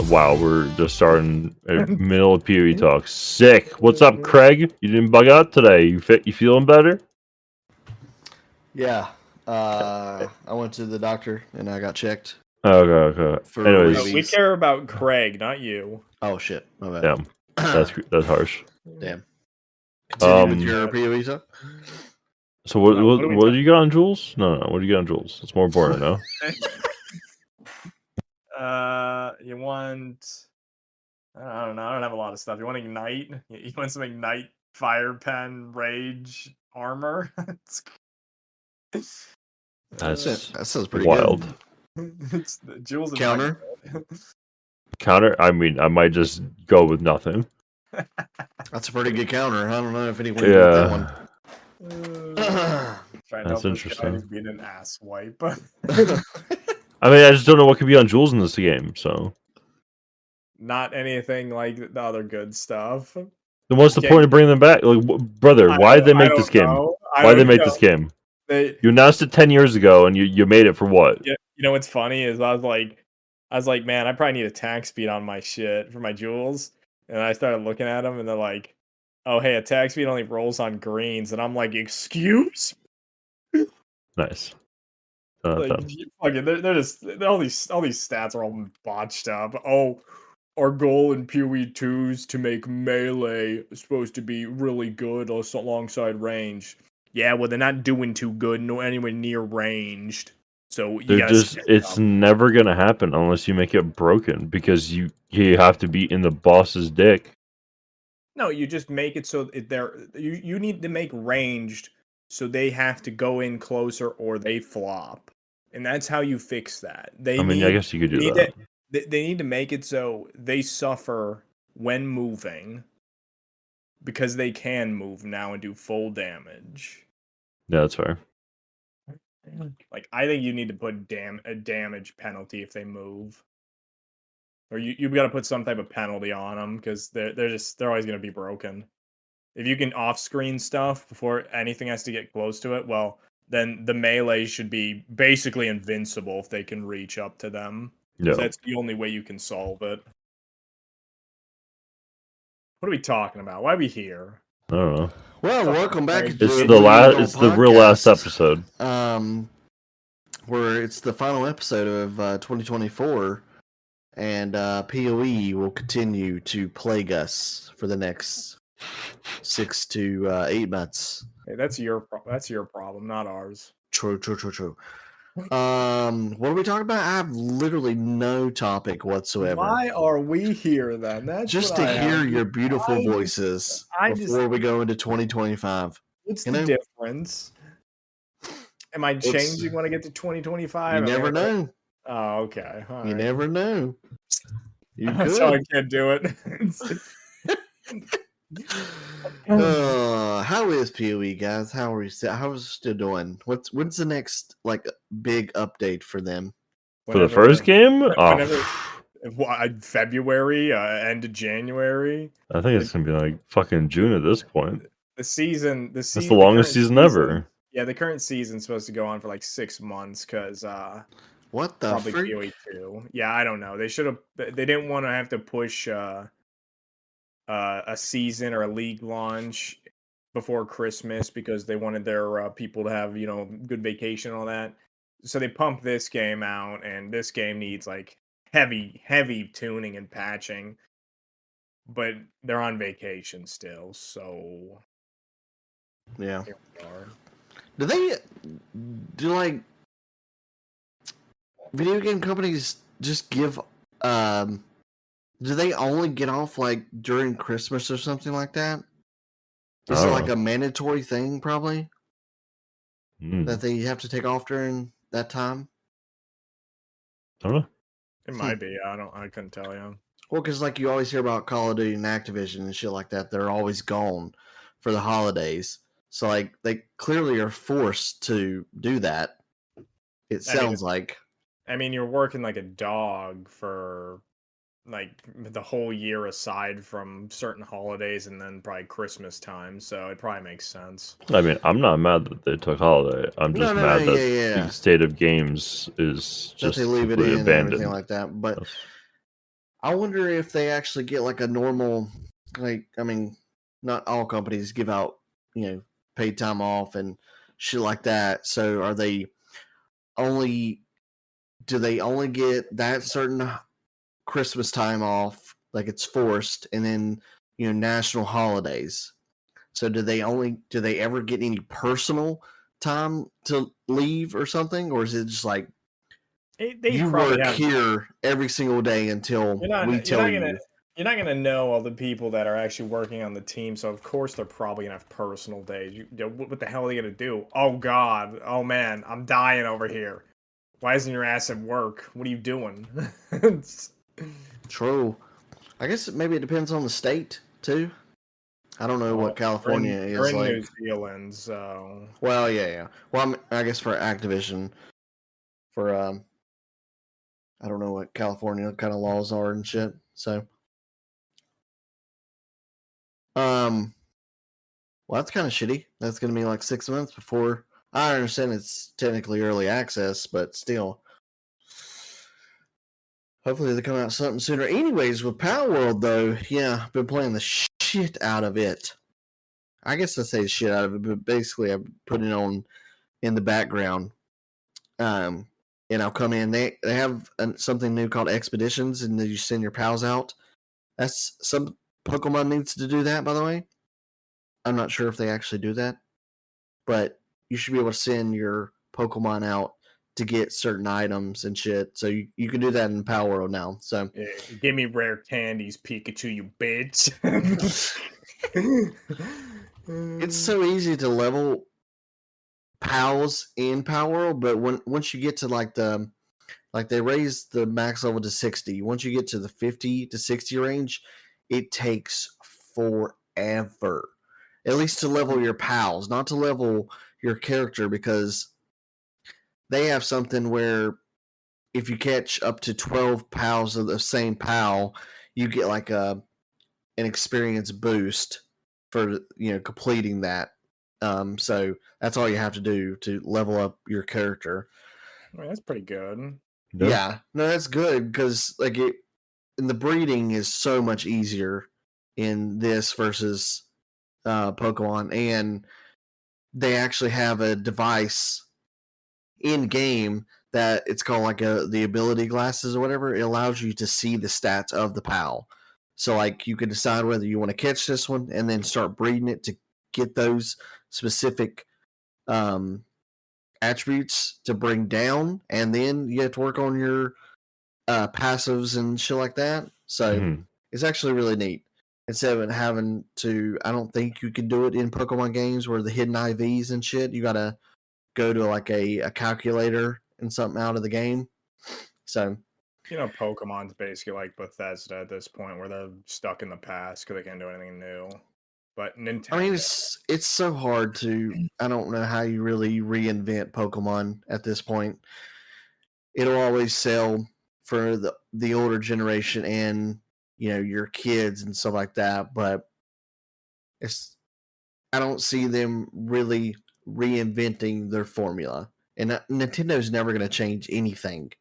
Wow, we're just starting middle of PoE talk. Sick. What's up, Craig? You didn't bug out today. You feeling better? Yeah. I went to the doctor and I got checked. Okay. For Anyways, rabies. We care about Craig, not you. Oh shit. My bad. damn, that's harsh. Damn. Continue with your Yeah. PoE stuff. So what No, what are we do you got on Jules? No. What do you got on Jules? It's more important, no? You want? I don't know. I don't have a lot of stuff. You want Ignite? You want some Ignite Fire Pen Rage armor? That sounds pretty wild. good. It's Jules and Counter? Counter? I mean, I might just go with nothing. That's a pretty good counter. I don't know if anyone got that one. That's interesting. He's being an ass wipe. I mean, I just don't know what could be on Jules in this game. So Not anything like the other good stuff. then, what's the point of bringing them back? Like, brother, why did they make this game? Why did they make this game? You announced it 10 years ago, and you made it for what? Yeah, you know what's funny is I was like, man, I probably need attack speed on my shit for my Jules, and I started looking at them, and they're like, oh hey, attack speed only rolls on greens, and I'm like, excuse? Nice. Fucking, they're just all these stats are all botched up. Oh, our goal in PoE 2's to make melee supposed to be really good alongside range. Yeah, well, they're not doing too good, no anywhere near ranged. So it's never gonna happen unless you make it broken, because you have to be in the boss's dick. No, you just make it so you need to make ranged so they have to go in closer or they flop. And that's how you fix that. I guess you could do that. They need to make it so they suffer when moving, because they can move now and do full damage. Yeah, that's fair. Like, I think you need to put a damage penalty if they move, or you've got to put some type of penalty on them, because they're always going to be broken. If you can off-screen stuff before anything has to get close to it, well, then the melee should be basically invincible if they can reach up to them. Yeah, that's the only way you can solve it. What are we talking about? Why are we here? I don't know. Well, welcome back. It's the real last episode. Where it's the final episode of 2024, and PoE will continue to plague us for the next 6 to 8 months. Hey, that's your problem, not ours. True. What are we talking about? I have literally no topic whatsoever. Why are we here then? That's just to hear your beautiful voices before we go into 2025. What's the difference? Am I changing when I get to 2025? You never know. Oh, okay. All you right. never know. You That's how I can't do it. How is PoE, guys? How is it still doing? When's the next big update for them? For the first game? February, end of January. I think it's gonna be fucking June at this point. The season. That's the longest season ever. Yeah, the current season's supposed to go on for 6 months because what the probably freak? PoE 2. Yeah, I don't know. They should have. They didn't want to have to push a season or a league launch before Christmas because they wanted their people to have good vacation and all that. So they pumped this game out, and this game needs heavy tuning and patching. But they're on vacation still, so yeah. Here we are. Do video game companies just give do they only get off during Christmas or something like that? Is it a mandatory thing probably that they have to take off during that time? I don't know. It might be. I couldn't tell you. Well, because you always hear about Call of Duty and Activision and shit like that. They're always gone for the holidays. So they clearly are forced to do that. It sounds like. I mean, you're working like a dog for the whole year aside from certain holidays and then probably Christmas time. So it probably makes sense. I mean, I'm not mad that they took holiday. I'm just mad that the state of games is just that they leave it in and everything like that. But I wonder if they actually get like a normal, like, I mean, not all companies give out, paid time off and shit like that. So are they only, do they only get that certain Christmas time off, like it's forced, and then, national holidays? So do they ever get any personal time to leave or something? Or is it just like, They you probably work have. here every single day until we tell you? You're not gonna know all the people that are actually working on the team, so of course they're probably gonna have personal days. What the hell are they gonna do? Oh God, oh man, I'm dying over here. Why isn't your ass at work? What are you doing? True. I guess maybe it depends on the state too. I don't know what California we're is in New like. Zealand, so Well, yeah. Well, I guess for Activision, for I don't know what California kind of laws are and shit. So, well, that's kind of shitty. That's gonna be like 6 months before. I understand it's technically early access, but still. Hopefully they come out something sooner. Anyways, with Power World though, yeah, been playing the shit out of it. I guess I say shit out of it, but basically I put it on in the background. And I'll come in. They have something new called Expeditions, and then you send your pals out. That's some Pokemon needs to do that, by the way. I'm not sure if they actually do that, but you should be able to send your Pokemon out to get certain items and shit. So you can do that in Power World now. So yeah, give me rare candies, Pikachu, you bitch. it's so easy to level pals in Power World, but once you get to like they raise the max level to 60. Once you get to the 50 to 60 range, it takes forever. At least to level your pals, not to level your character, because they have something where if you catch up to 12 pals of the same pal, you get like an experience boost for completing that. So that's all you have to do to level up your character. I mean, that's pretty good. Yeah, no, that's good because like and the breeding is so much easier in this versus Pokemon, and they actually have a device in game that it's called like the ability glasses or whatever. It allows you to see the stats of the PAL. So like you can decide whether you want to catch this one and then start breeding it to get those specific attributes to bring down, and then you have to work on your passives and shit like that. So it's actually really neat. Instead of having to, I don't think you can do it in Pokemon games where the hidden IVs and shit. You gotta go to like a calculator and something out of the game. So Pokemon's basically like Bethesda at this point, where they're stuck in the past because they can't do anything new. But Nintendo, I mean, it's so hard to. I don't know how you really reinvent Pokemon at this point. It'll always sell for the older generation and your kids and stuff like that, but I don't see them really reinventing their formula, and Nintendo's never going to change anything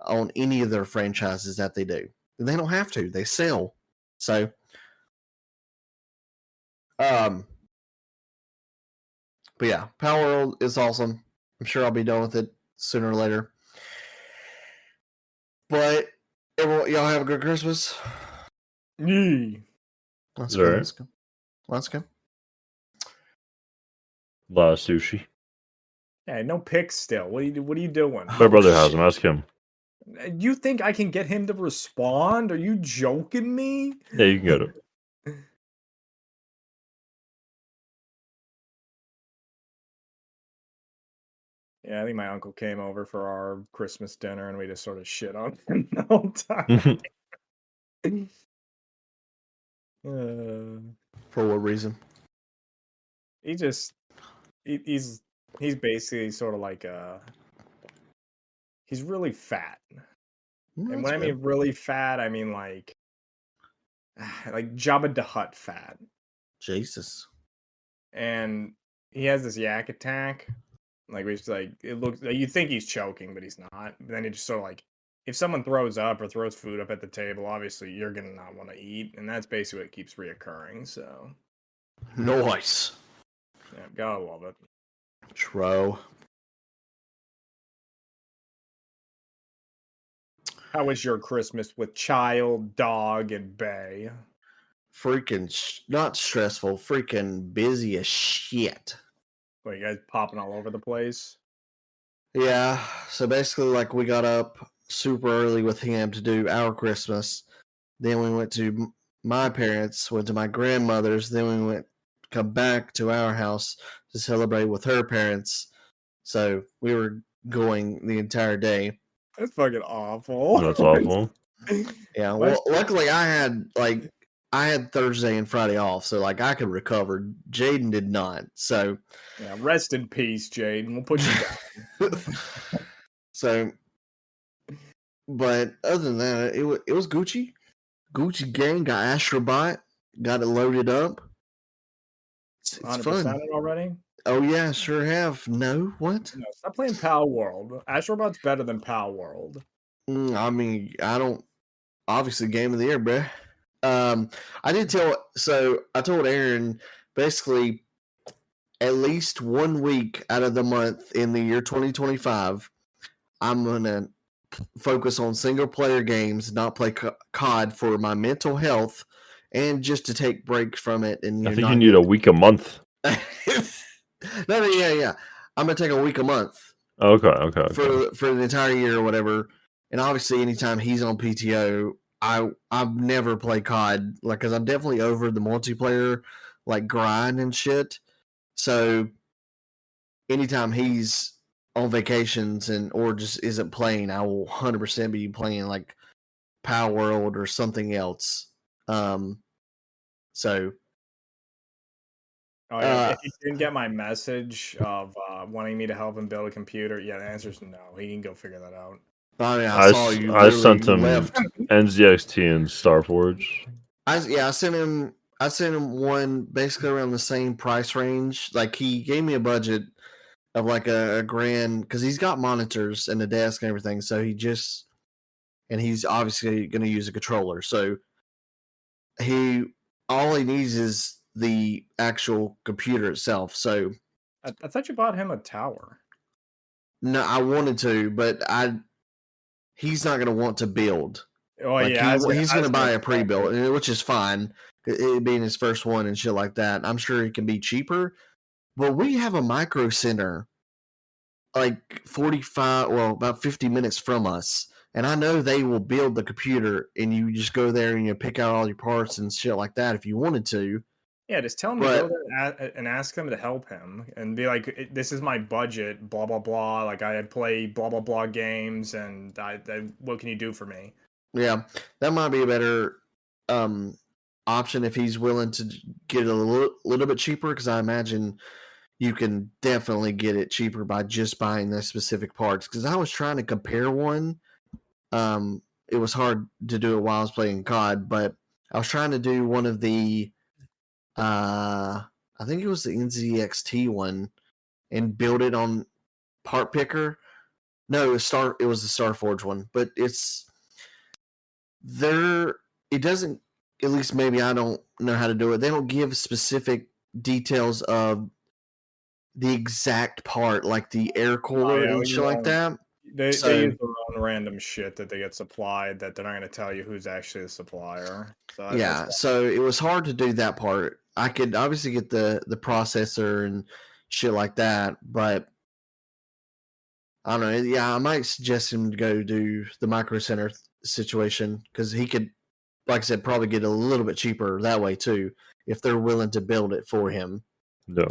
on any of their franchises that they do. They don't have to. They sell. So but yeah, Power World is awesome. I'm sure I'll be done with it sooner or later. But everyone, y'all have a good Christmas. Let's go. Let's go. A lot of sushi. Yeah, no pics still. What are you doing? My brother has him. Ask him. You think I can get him to respond? Are you joking me? Yeah, you can get it. Yeah, I think my uncle came over for our Christmas dinner, and we just sort of shit on him the whole time. For what reason? He's basically sort of like he's really fat. And when I mean really fat, I mean like Jabba the Hutt fat. Jesus. And he has this yak attack. Like, it's like, it looks like you think he's choking, but he's not. But then he just sort of like if someone throws up or throws food up at the table, obviously you're gonna not want to eat, and that's basically what keeps reoccurring. So, Nice. yeah, gotta love it. True. How was your Christmas with child, dog, and Bay? Freaking not stressful. Freaking busy as shit. What, you guys popping all over the place? Yeah. So basically, like, we got up super early with him to do our Christmas. Then we went to my parents, went to my grandmother's. Then we come back to our house to celebrate with her parents. So we were going the entire day. That's fucking awful. That's awful. Yeah. Well, luckily I had Thursday and Friday off, so like I could recover. Jaden did not. So yeah, rest in peace, Jaden. We'll put you down. So, but other than that, it was Gucci. Gucci gang got Astrobot, got it loaded up. It's 100% fun. it already? Oh yeah, sure have. No, what? No, stop playing Pal World. Astrobot's better than Pal World. I mean, I don't. Obviously, game of the year, bruh. I did tell. So I told Aaron basically at least 1 week out of the month in the year 2025, I'm gonna focus on single player games, not play COD for my mental health, and just to take breaks from it. And I think you need a week a month. No, yeah. I'm gonna take a week a month. Okay. For the entire year or whatever. And obviously, anytime he's on PTO, I've never played COD, like, because I'm definitely over the multiplayer, like, grind and shit. So anytime he's on vacations or just isn't playing, I will 100% be playing like Power World or something else. So. Oh yeah, if you didn't get my message of wanting me to help him build a computer, yeah, the answer is no. He can go figure that out. I mean, I saw you. I sent him left. NZXT and Starforge. I sent him one basically around the same price range. Like, he gave me a budget of like a grand because he's got monitors and a desk and everything. So he's obviously going to use a controller. So all he needs is the actual computer itself. So I thought you bought him a tower. No, I wanted to, but he's not going to want to build. Oh yeah, he's going to buy a pre-built, which is fine. It being his first one and shit like that. I'm sure it can be cheaper. But we have a micro center like about 50 minutes from us. And I know they will build the computer and you just go there and you pick out all your parts and shit like that if you wanted to. Yeah, just tell him to go there and ask them to help him and be like, this is my budget, blah, blah, blah. Like, I play blah, blah, blah games and what can you do for me? Yeah, that might be a better option if he's willing to get it a little bit cheaper, because I imagine you can definitely get it cheaper by just buying the specific parts. Because I was trying to compare one. It was hard to do it while I was playing COD, but I was trying to do one of the I think it was the NZXT one and build it on Part Picker. No, it was the Starforge one, but it doesn't, at least maybe I don't know how to do it. They don't give specific details of the exact part, like the air cooler and shit like that. They use their own random shit that they get supplied that they're not going to tell you who's actually the supplier. So it was hard to do that part. I could obviously get the processor and shit like that, but I don't know. Yeah, I might suggest him to go do the Micro Center situation, because he could, like I said, probably get a little bit cheaper that way too, if they're willing to build it for him. No.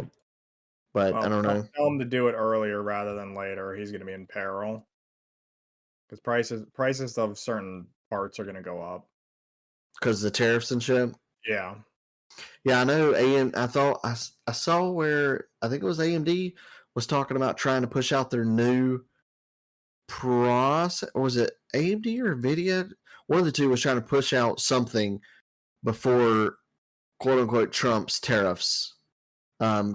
But I don't know. Tell him to do it earlier rather than later. He's going to be in peril. Because prices of certain parts are going to go up. Because the tariffs and shit? Yeah. Yeah, I know. I saw where, I think it was AMD was talking about trying to push out their new process. Or was it AMD or NVIDIA? One of the two was trying to push out something before, quote unquote, Trump's tariffs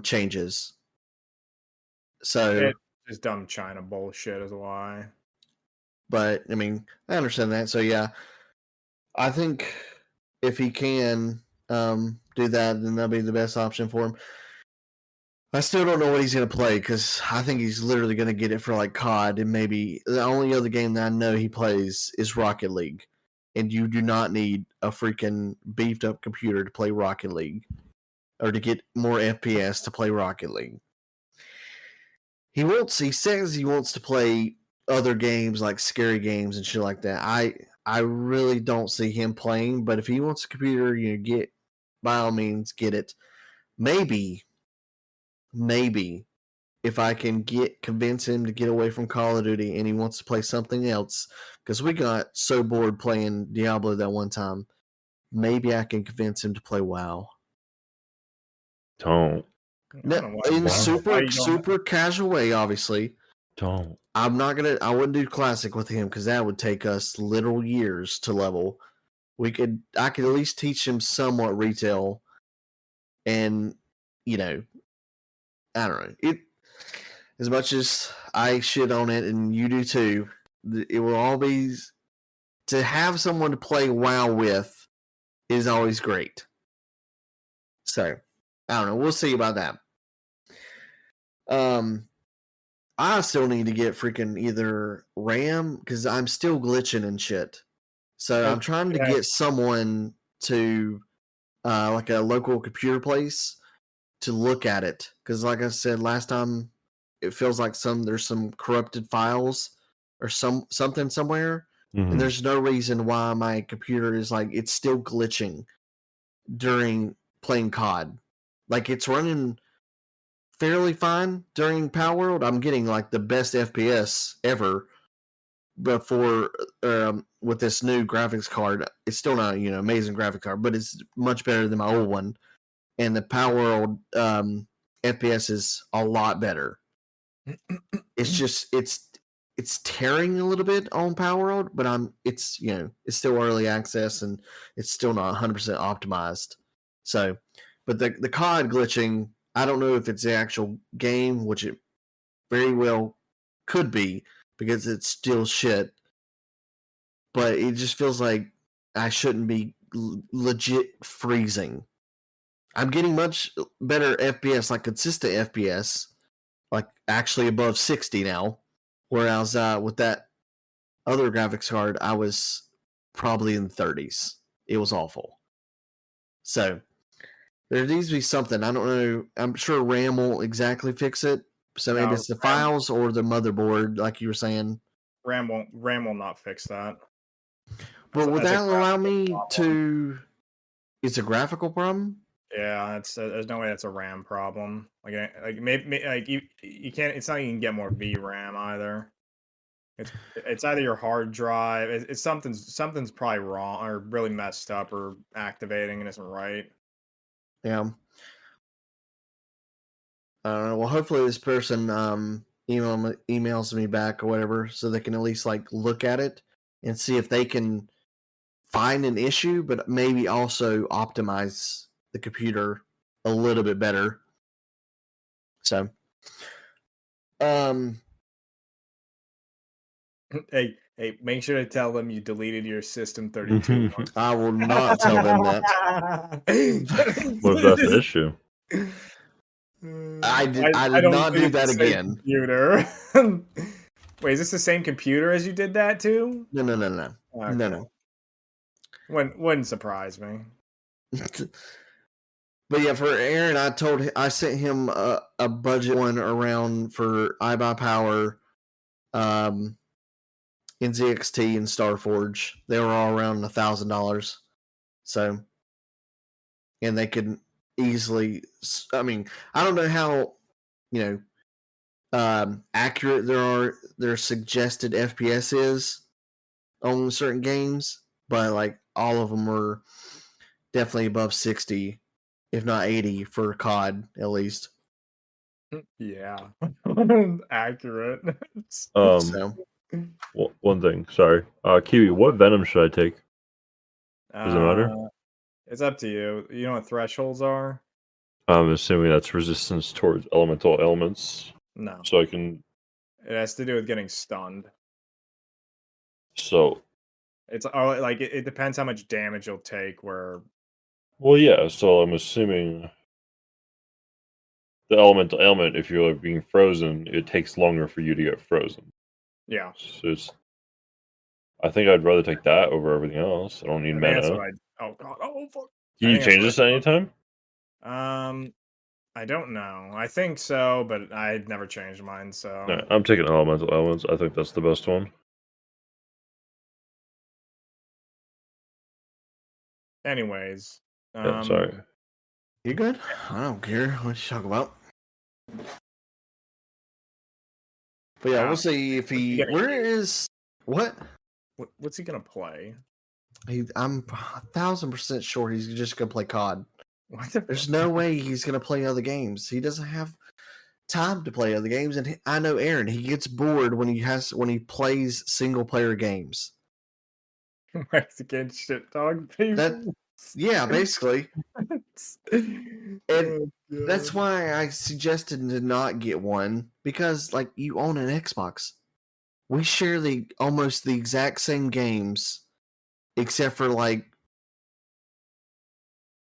changes. So it's dumb China bullshit is why. But I mean, I understand that. So yeah, I think if he can do that, then that'll be the best option for him. I still don't know what he's going to play because I think he's literally going to get it for like COD, and maybe the only other game that I know he plays is Rocket League. And you do not need a freaking beefed up computer to play Rocket League or to get more FPS to play Rocket League. He says he wants to play other games like scary games and shit like that. I really don't see him playing, but if he wants a computer, get, by all means, get it. Maybe if I can convince him to get away from Call of Duty and he wants to play something else, because we got so bored playing Diablo that one time, maybe I can convince him to play WoW. Don't. In super casual way, obviously. Don't. I wouldn't do classic with him because that would take us literal years to level. I could at least teach him somewhat retail, and I don't know. As much as I shit on it and you do too, it will all be to have someone to play WoW with is always great. So I don't know. We'll see about that. I still need to get freaking either RAM because I'm still glitching and shit. So I'm trying to get someone to like a local computer place to look at it because, like I said last time, it feels like there's some corrupted files or something somewhere, and there's no reason why my computer is like it's still glitching during playing COD. Like it's running fairly fine during Power World. I'm getting like the best FPS ever before with this new graphics card. It's still not amazing graphics card, but it's much better than my old one. And the Power World FPS is a lot better. It's just it's tearing a little bit on Power World, but it's still early access and it's still not 100% optimized. So, but the COD glitching, I don't know if it's the actual game, which it very well could be because it's still shit. But it just feels like I shouldn't be legit freezing. I'm getting much better FPS, like consistent FPS, like actually above 60 now. Whereas with that other graphics card, I was probably in the 30s. It was awful. So there needs to be something. I don't know. I'm sure RAM won't exactly fix it. So maybe it's the files or the motherboard, like you were saying. RAM will not fix that. But would that allow me to? It's a graphical problem. Yeah, there's no way that's a RAM problem. Like maybe like you can't. It's not you can get more VRAM either. It's either your hard drive. It's something's probably wrong or really messed up or activating and isn't right. Yeah. I don't know. Well, hopefully this person emails me back or whatever, so they can at least like look at it and see if they can find an issue, but maybe also optimize the computer a little bit better. So, Hey, make sure to tell them you deleted your System 32. I will not tell them that. What if that's the issue? I did not do that again. Computer. Wait, is this the same computer as you did that to? No. Okay. No. Wouldn't surprise me. But yeah, for Aaron, I sent him a budget one around for iBuyPower, NZXT, and Starforge. They were all around $1,000. So, and they could easily. I mean, I don't know how accurate their suggested FPS is on certain games, but like all of them were definitely above 60. If not 80 for COD, at least. Yeah. Accurate. So. One thing, sorry. Kiwi, what venom should I take? Does it matter? It's up to you. You know what thresholds are? I'm assuming that's resistance towards elemental elements. No. So I can... It has to do with getting stunned. So it's like it depends how much damage you'll take. Well, yeah. So I'm assuming the elemental ailment, if you're being frozen, it takes longer for you to get frozen. Yeah. So I think I'd rather take that over everything else. I don't need mana. Oh god. Oh fuck. Can you change this at any time? I don't know. I think so, but I'd never changed mine. So No, I'm taking elemental elements. I think that's the best one. anyways, Yeah, sorry. You good? I don't care what you talk about. But yeah, we'll see if he. Where is what? What's he gonna play? I'm 1,000% sure he's just gonna play COD. There's no way he's gonna play other games. He doesn't have time to play other games, and I know Aaron. He gets bored when he plays single player games. Mexican shit dog people. Yeah, basically. And that's why I suggested to not get one, because like you own an Xbox. We share almost the exact same games, except for like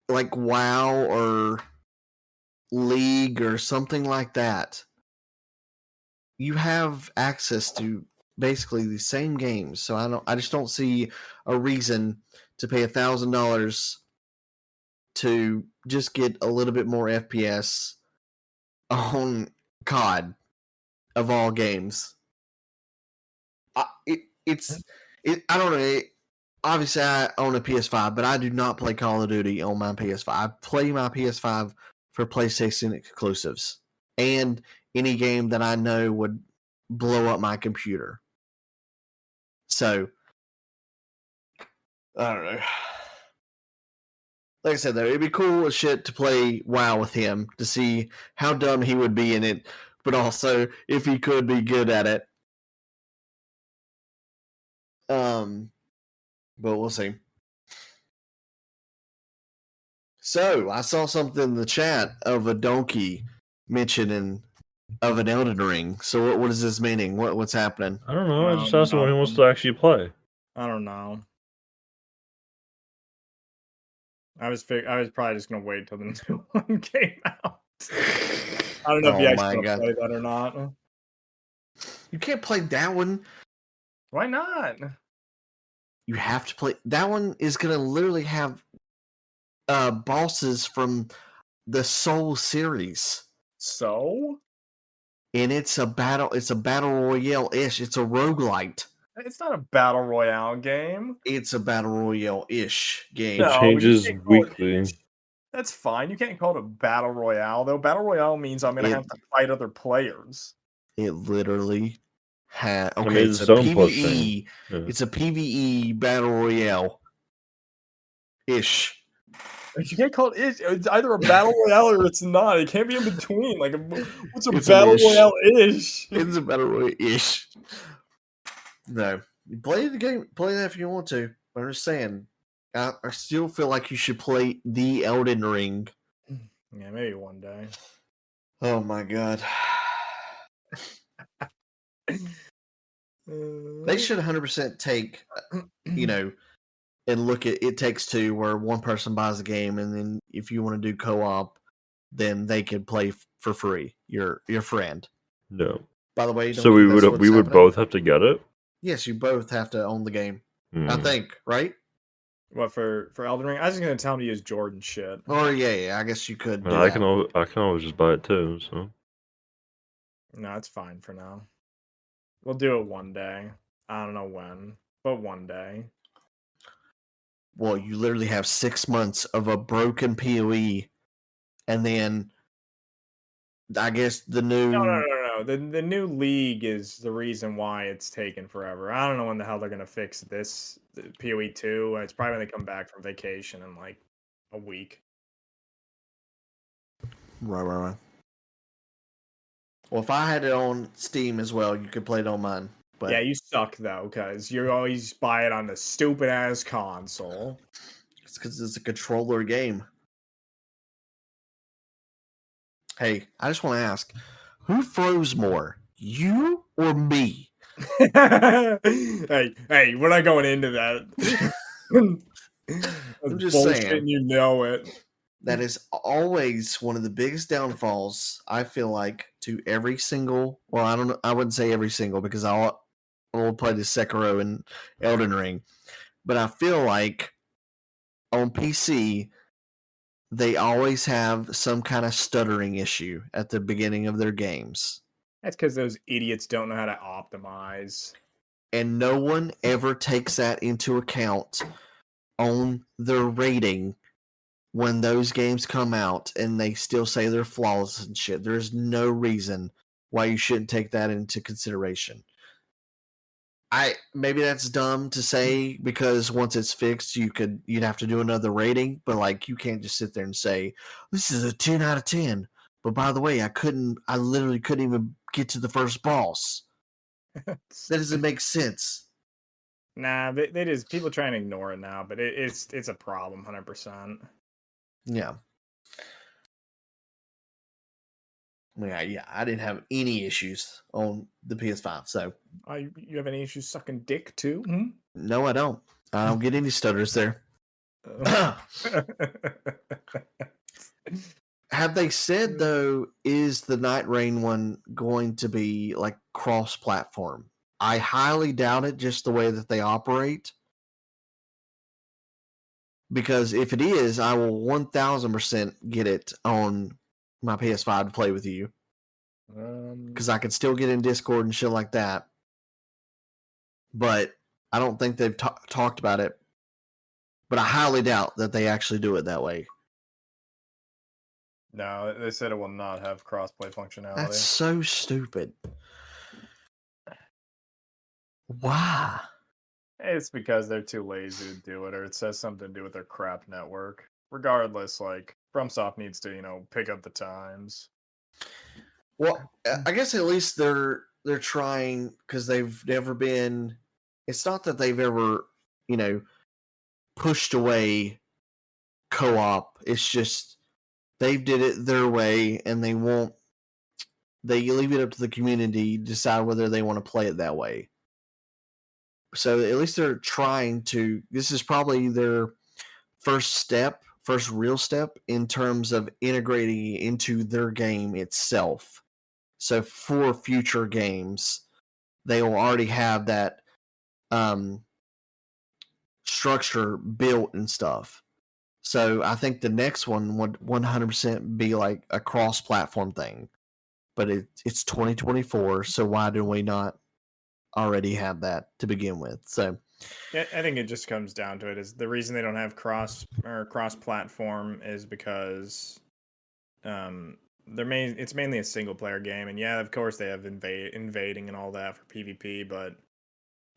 WoW or League or something like that. You have access to basically the same games, so I just don't see a reason to pay $1,000 to just get a little bit more FPS on COD of all games. I don't know. Obviously, I own a PS5, but I do not play Call of Duty on my PS5. I play my PS5 for PlayStation exclusives and any game that I know would blow up my computer. So, I don't know. Like I said, though, it'd be cool as shit to play WoW with him to see how dumb he would be in it, but also if he could be good at it. But we'll see. So I saw something in the chat of a donkey mentioning of an Elden Ring. So what is this meaning? What's happening? I don't know. I just asked him when he wants to actually play. I don't know. I was probably just gonna wait till the new one came out. I don't know if you actually gonna play that or not. You can't play that one. Why not? You have to play that one. Is gonna literally have bosses from the Soul series. So? And it's a battle royale-ish. It's a roguelite. It's not a battle royale game. It's a battle royale-ish game. It changes weekly. That's fine. You can't call it a battle royale, though. Battle royale means I'm going to have to fight other players. It literally has... Okay, I mean, it's a PvE. Yeah. It's a PvE battle royale-ish. You can't call it. It's either a battle royale or it's not. It can't be in between. Like, what's a battle royale-ish? It's a battle royale-ish. No, play the game. Play that if you want to. But I'm just saying. I still feel like you should play the Elden Ring. Yeah, maybe one day. Oh my god. They should 100% take, and look at It Takes Two, where one person buys the game, and then if you want to do co-op, then they can play for free. Your friend. No. By the way, so we would both have to get it. Yes, you both have to own the game. I think, right? What for Elden Ring? I was just gonna tell him to use Jordan shit. Oh yeah, I guess you could. I can always just buy it too. So. No, it's fine for now. We'll do it one day. I don't know when, but one day. Well, you literally have 6 months of a broken PoE, and then I guess the new... No. The new league is the reason why it's taken forever. I don't know when the hell they're going to fix this PoE 2. It's probably when they come back from vacation in like a week. Right. Well, if I had it on Steam as well, you could play it on mine. But... Yeah, you suck, though, because you always buy it on the stupid-ass console. It's because it's a controller game. Hey, I just want to ask, who froze more, you or me? hey, we're not going into that. I'm just bullshit, saying. and you know it. That is always one of the biggest downfalls, I feel like, to every single. Well, I don't know. I wouldn't say every single because I will play the Sekiro and Elden Ring, but I feel like on PC they always have some kind of stuttering issue at the beginning of their games. That's because those idiots don't know how to optimize. And no one ever takes that into account on their rating when those games come out and they still say they're flawless and shit. There's no reason why you shouldn't take that into consideration. Maybe that's dumb to say because once it's fixed you'd have to do another rating, but like you can't just sit there and say this is a 10 out of 10. But by the way, I literally couldn't even get to the first boss. That doesn't make sense. Nah, they just people try and ignore it now, but it's a problem, 100%. Yeah. Yeah, I didn't have any issues on the PS5, so. You have any issues sucking dick too? Hmm? No, I don't. I don't get any stutters there. Have they said, though, is the Night Rain one going to be like cross-platform? I highly doubt it, just the way that they operate. Because if it is, I will 1000% get it on my PS5 to play with you. Because I can still get in Discord and shit like that. But I don't think they've talked about it. But I highly doubt that they actually do it that way. No, they said it will not have crossplay functionality. That's so stupid. Why? It's because they're too lazy to do it, or it says something to do with their crap network. Regardless, like FromSoft needs to, pick up the times. Well, I guess at least they're trying because they've never been. It's not that they've ever, pushed away co-op. It's just they did it their way, and they won't. They leave it up to the community to decide whether they want to play it that way. So at least they're trying to. This is probably their first real step in terms of integrating into their game itself. So for future games, they will already have that structure built and stuff. So I think the next one would 100% be like a cross-platform thing. But it's 2024, so why do we not already have that to begin with? So yeah, I think it just comes down to it. Is the reason they don't have cross-platform is because it's mainly a single player game, and yeah, of course they have invading and all that for PvP, but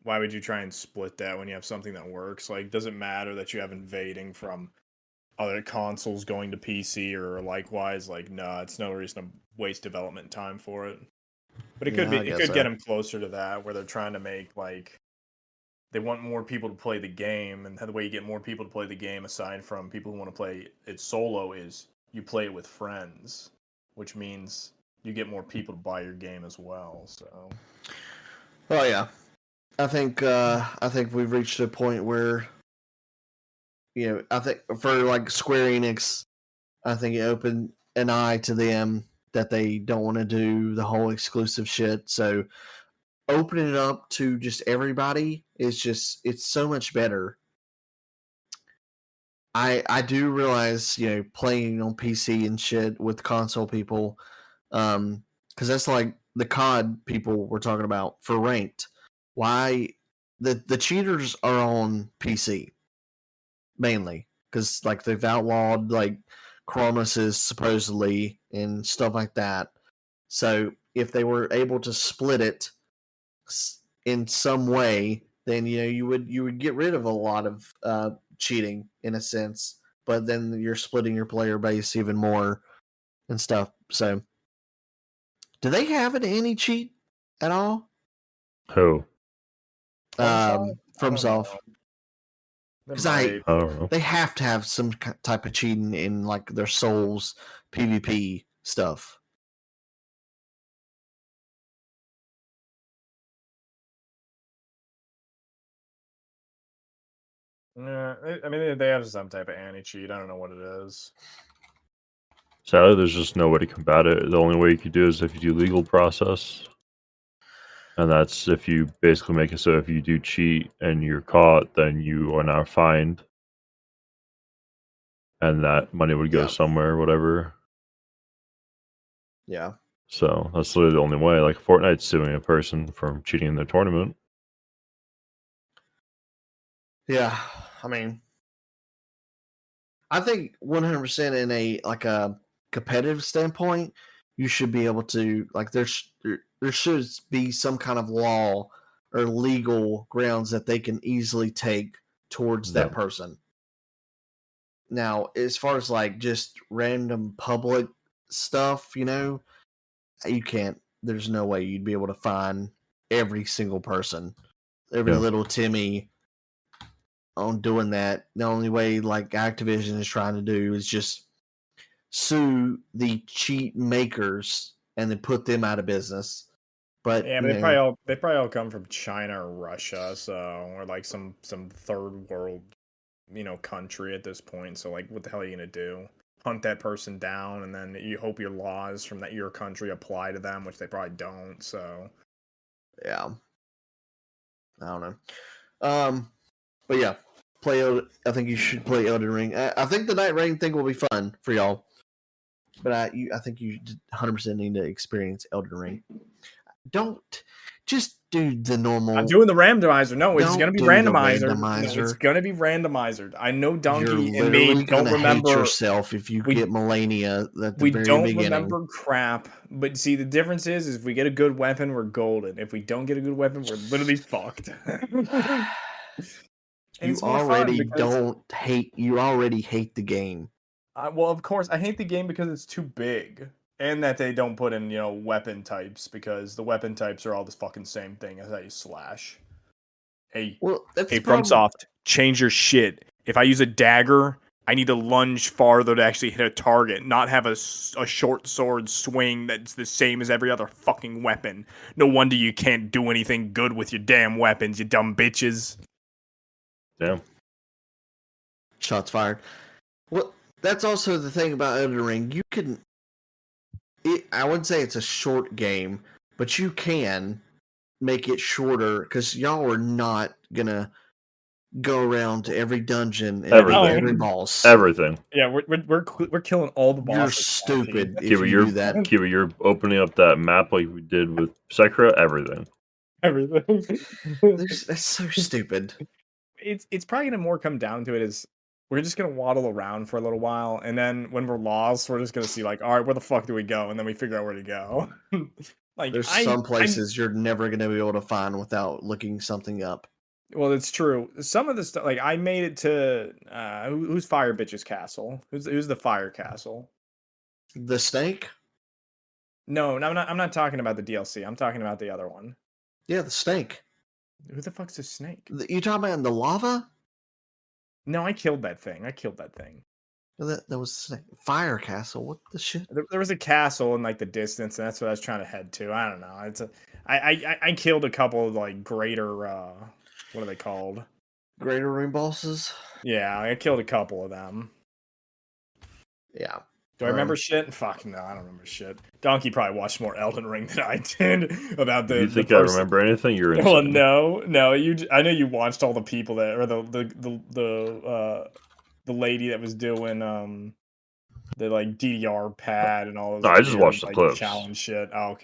why would you try and split that when you have something that works? Like, does it matter that you have invading from other consoles going to PC or likewise? Like, no, it's no reason to waste development time for it. But it could get them closer to that, where they're trying to make they want more people to play the game, and the way you get more people to play the game, aside from people who want to play it solo, is you play it with friends, which means you get more people to buy your game as well. So, oh yeah, I think we've reached a point where, I think for like Square Enix, I think it opened an eye to them that they don't want to do the whole exclusive shit. So opening it up to just everybody it's so much better. I do realize, playing on PC and shit with console people, because that's like the COD people we're talking about for ranked. Why the cheaters are on PC mainly because like they've outlawed like Chronuses supposedly and stuff like that. So if they were able to split it in some way, then you would get rid of a lot of cheating in a sense. But then you're splitting your player base even more and stuff. So, do they have an anti-cheat at all? Who? FromSoft. Because I don't know. They have to have some type of cheating in like their Souls PvP stuff. Yeah, I mean they have some type of anti-cheat. I don't know what it is. Sadly, there's just no way to combat it. The only way you could do is if you do legal process. And that's if you basically make it so if you do cheat and you're caught, then you are now fined. And that money would go somewhere or whatever. Yeah. So that's literally the only way. Like Fortnite's suing a person from cheating in their tournament. Yeah. I mean, I think 100% in a competitive standpoint, you should be able to there should be some kind of law or legal grounds that they can easily take towards that person. Now, as far as just random public stuff, you can't. There's no way you'd be able to find every single person, every little Timmy on doing that. The only way Activision is trying to do is just sue the cheat makers and then put them out of business. But yeah, they probably all come from China or Russia, or some third world, country at this point. So what the hell are you gonna do? Hunt that person down, and then you hope your laws from your country apply to them, which they probably don't. So yeah, I don't know. But yeah, I think you should play Elden Ring. I think the Night Rain thing will be fun for y'all. But I think you 100% need to experience Elden Ring. Don't just do the normal. I'm doing the randomizer. No, it's going to be randomizer. No, it's going to be randomizer. I know Donkey and me don't remember hate yourself if you get Melania at the very beginning. We don't remember crap. But see, the difference is if we get a good weapon, we're golden. If we don't get a good weapon, we're literally fucked. You already hate the game. Well, of course, I hate the game because it's too big. And that they don't put in, weapon types, because the weapon types are all the fucking same thing as how you slash. Hey, FromSoft, change your shit. If I use a dagger, I need to lunge farther to actually hit a target, not have a short sword swing that's the same as every other fucking weapon. No wonder you can't do anything good with your damn weapons, you dumb bitches. Damn. Shots fired. Well, that's also the thing about Elden Ring. You can... I wouldn't say it's a short game, but you can make it shorter because y'all are not gonna go around to every dungeon and every boss. Everything. Yeah, we're killing all the bosses. You're stupid if you do that. Kiwi, you're opening up that map like we did with Sekiro. Everything. That's so stupid. It's probably gonna more come down to it is. We're just going to waddle around for a little while, and then when we're lost, we're just going to see, all right, where the fuck do we go? And then we figure out where to go. There's some places you're never going to be able to find without looking something up. Well, it's true. Some of the stuff, I made it to, who's Fire Bitch's castle? Who's the Fire Castle? The Snake? No, I'm not talking about the DLC. I'm talking about the other one. Yeah, the Snake. Who the fuck's the Snake? You talking about in the lava? No, I killed that thing. That was Fire Castle. What the shit? There was a castle in the distance, and that's what I was trying to head to. I don't know. I killed a couple of greater what are they called? Greater ring bosses? Yeah, I killed a couple of them. Yeah. Do I remember shit? Fuck no, I don't remember shit. Donkey probably watched more Elden Ring than I did about the. You think I remember anything? You're insane. Well, no. I know you watched all the people that, or the lady that was doing the DDR pad and all those. No, I just watched the clips. Challenge shit. Oh,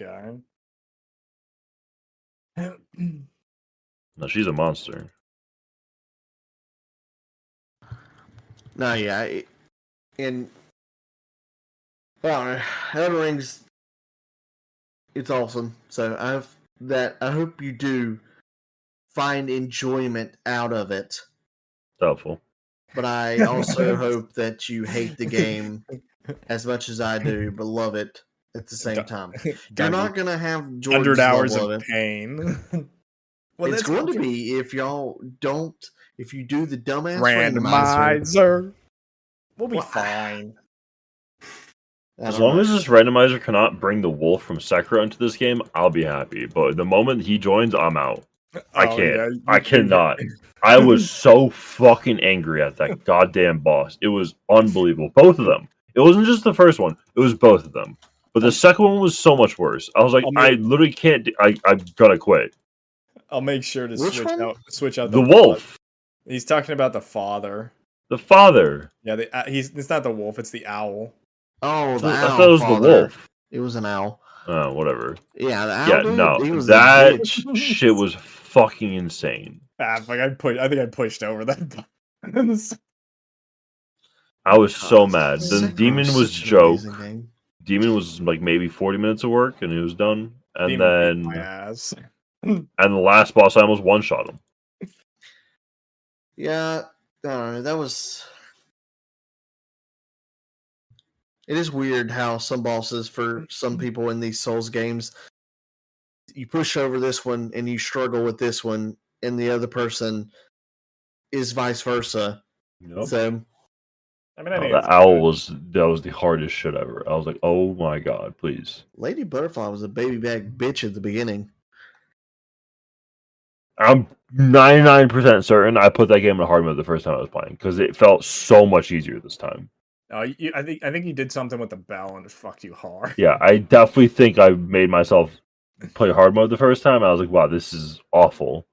okay. No, she's a monster. No, yeah, and. Well, Elden Ring's it's awesome. So I hope you do find enjoyment out of it. Doubtful. But I also hope that you hate the game as much as I do, but love it at the same time. You're not gonna have 100 hours of pain. Well, it's going to be if you do the dumbass randomizer. We'll be fine. As long as this randomizer cannot bring the wolf from Sekiro into this game, I'll be happy. But the moment he joins, I'm out. I Oh, can't. yeah, I cannot. I was so fucking angry at that goddamn boss. It was unbelievable. Both of them. It wasn't just the first one. It was both of them. But the second one was so much worse. I was like, I literally can't. I gotta quit. I'll make sure to Which one? switch out The father. wolf. He's talking about the father. The father. Yeah, it's not the wolf, it's the owl. Oh, the I owl. thought it was father. the wolf. It was an owl. Whatever. Yeah, the owl. Yeah, dude, no. he was That a bitch. shit was fucking insane. I think I pushed over that button. I was so God, mad. Then Sekiro Demon was such an joke. amazing game. Demon was like maybe 40 minutes of work and he was done. And Demon beat my then ass. and the last boss I almost one shot him. Yeah, I don't know. That was. It is weird how some bosses for some people in these Souls games, you push over this one and you struggle with this one, and the other person is vice versa. Yep. So I mean, I think the it's owl good. was the hardest shit ever. I was like, oh my god, please. Lady Butterfly was a baby back bitch at the beginning. I'm 99% certain I put that game in hard mode the first time I was playing because it felt so much easier this time. I think you did something with the bell and it fucked you hard. Yeah, I definitely think I made myself play hard mode the first time. I was like, wow, this is awful.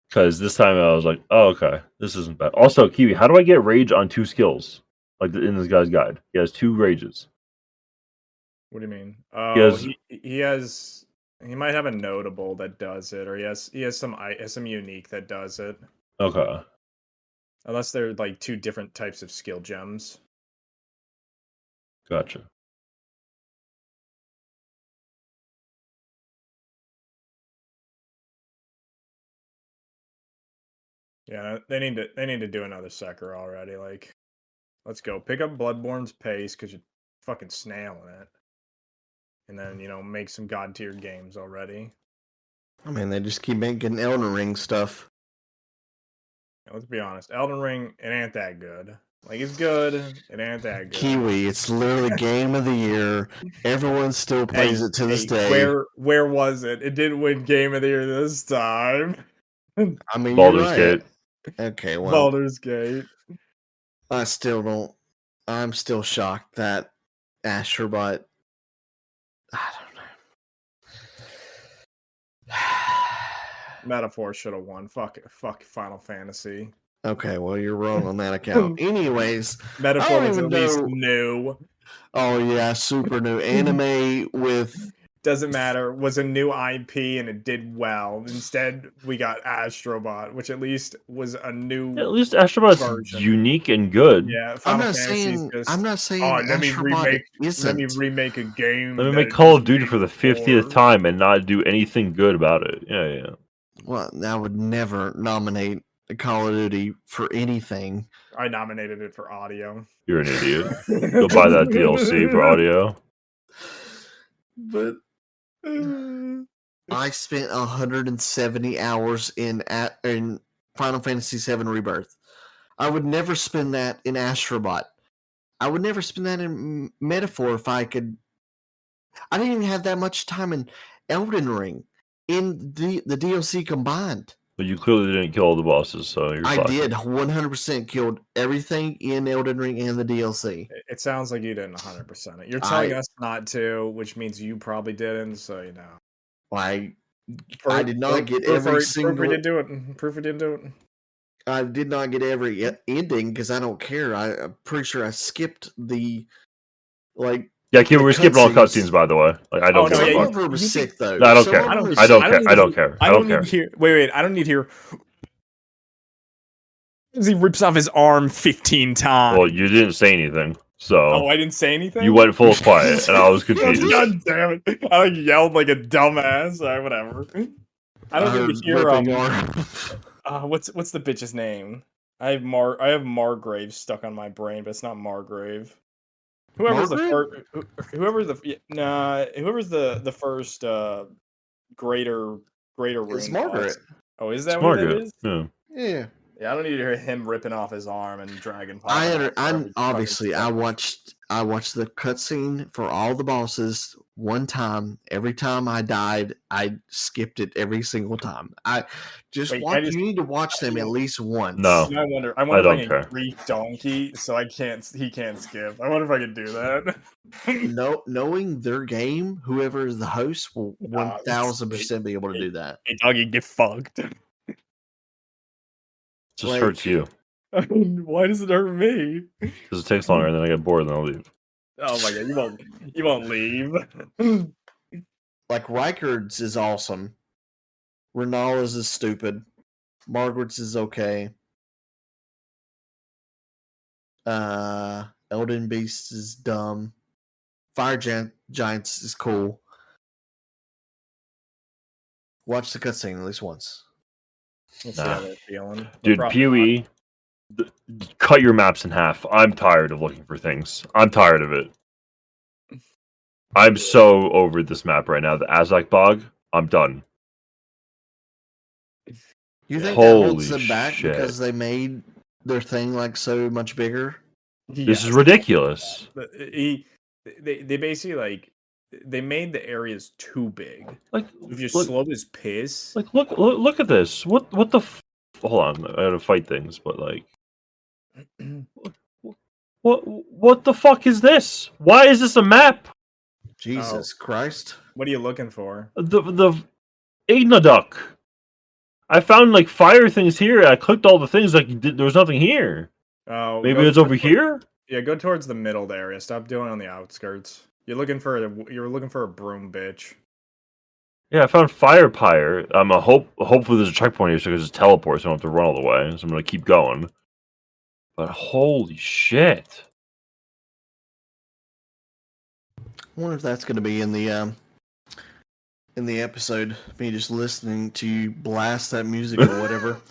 Because this time I was like, oh, okay, this isn't bad. Also, Kiwi, how do I get rage on 2 skills? Like in this guy's guide, he has 2 rages. What do you mean? He might have a notable that does it, or he has some unique that does it. Okay. Unless they're like 2 different types of skill gems. Gotcha. Yeah, they need to do another Sekiro already. Like, let's go. Pick up Bloodborne's pace because you're fucking snailing it. And then, make some god tier games already. I mean, they just keep making Elden Ring stuff. Let's be honest. Elden Ring, it ain't that good. Like, it's good. It ain't that good. Kiwi, it's literally game of the year. Everyone still plays it to this day. Where was it? It didn't win game of the year this time. I mean, Baldur's you're right. Gate. Okay, well, Baldur's Gate. I still don't. I'm still shocked that Astrobot. I don't know. Metaphor should have won. Fuck Final Fantasy. Okay, well, you're wrong on that account. Anyways, Metaphor was at even least know- new. oh yeah, super new anime with. Doesn't matter. Was a new IP and it did well. Instead, we got Astrobot, which at least was a new. At least Astrobot's version. unique and good. Yeah, Final I'm not Fantasy's saying. just, I'm not saying. oh, let me Astrobot isn't. remake a game. Let me that make it Call was of Duty made for the before. 50th time and not do anything good about it. Yeah. Well, I would never nominate Call of Duty for anything. I nominated it for audio. You're an idiot. Go buy that DLC for audio. But I spent 170 hours in Final Fantasy VII Rebirth. I would never spend that in Astrobot. I would never spend that in Metaphor if I could. I didn't even have that much time in Elden Ring in the DLC combined. But you clearly didn't kill all the bosses, so you're I fine. did 100% killed everything in Elden Ring and the DLC. It sounds like you didn't 100% it. You're telling us not to, which means you probably didn't. So I did not get every single. Proof we didn't do it. Proof we didn't do it. I did not get every ending because I don't care. I'm pretty sure I skipped the Yeah, Kim, the we're skipping all cutscenes. cutscenes, by the way. Like, I don't no, give yeah, a Some fuck. of them were sick though. No, I don't Some care. of them were I don't sick. care. I don't care. I don't care. need to hear. Wait. I don't need to hear. He rips off his arm 15 times. Well, you didn't say anything, so Oh, I didn't say anything. you went full quiet, and I was confused. God damn it! I yelled like a dumbass. All right, whatever. I don't need to hear. ripping arm. What's the bitch's name? I have Margrave stuck on my brain, but it's not Margrave. Whoever's the Margaret? first, whoever's the first greater rune It's Margaret. boss. Oh, is that It's what it Margaret. is? Yeah. Yeah. Yeah, I don't need to hear him ripping off his arm and dragon. I'm obviously I watched the cutscene for all the bosses one time. Every time I died, I skipped it every single time. I just Wait, watch. You need to watch them at least once. No. I wonder I if don't I can care. grief Donkey, so he can't skip. I wonder if I can do that. No, knowing their game, whoever is the host will 1000% be able to do that. Hey, Doggy, get fucked. Just Like- hurts you Why does it hurt me? because it takes longer, and then I get bored, and then I'll leave. Oh my god, you won't leave. Like Reichard's is awesome. Renala's is stupid. Margaret's is okay. Elden Beast is dumb. Fire Giants is cool. Watch the cutscene at least once. Let's see how they're feeling. Dude, PoE, cut your maps in half. I'm tired of looking for things. I'm tired of it. I'm so over this map right now. The Azak Bog, I'm done. You think that Holy holds them back shit. because they made their thing like so much bigger? This is ridiculous. They basically like they made the areas too big. Like, If you look, slow as piss, like look at this. What the? Hold on, I gotta fight things, but like, what the fuck is this? Why is this a map? Jesus Christ. what are you looking for? The Ignaduck. I found like fire things here. I clicked all the things. Like there was nothing here. Oh, Maybe it's over here. Yeah, go towards the middle area. Stop doing it on the outskirts. You're looking for a broom bitch. Yeah, I found fire pyre. Hopefully there's a checkpoint here so I can just teleport so I don't have to run all the way. So I'm gonna keep going. But holy shit. I wonder if that's going to be in the episode. Me just listening to you blast that music or whatever.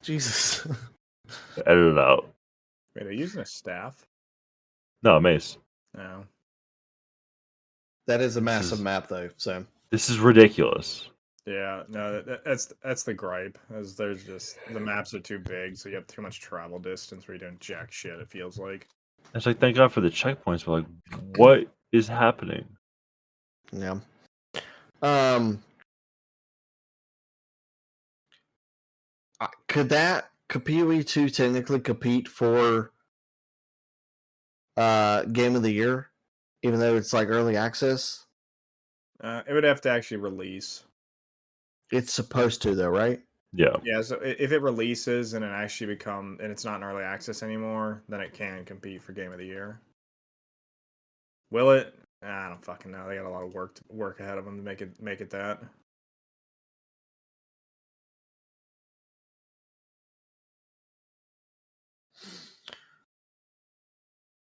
Jesus. Edit it out. Wait, they're using a staff? No, Mace. No. That is a massive map, though. So This is ridiculous. Yeah, no, that's the gripe. As there's just the maps are too big, so you have too much travel distance where you're doing jack shit. It feels like. It's like thank God for the checkpoints, but like, what is happening? yeah. Could PoE 2 technically compete for Game of the Year, even though it's like early access? It would have to actually release. It's supposed to, though, right? Yeah. Yeah, so if it releases and it's not in early access anymore, then it can compete for Game of the Year. Will it? I don't fucking know. They got a lot of work ahead of them to make it that.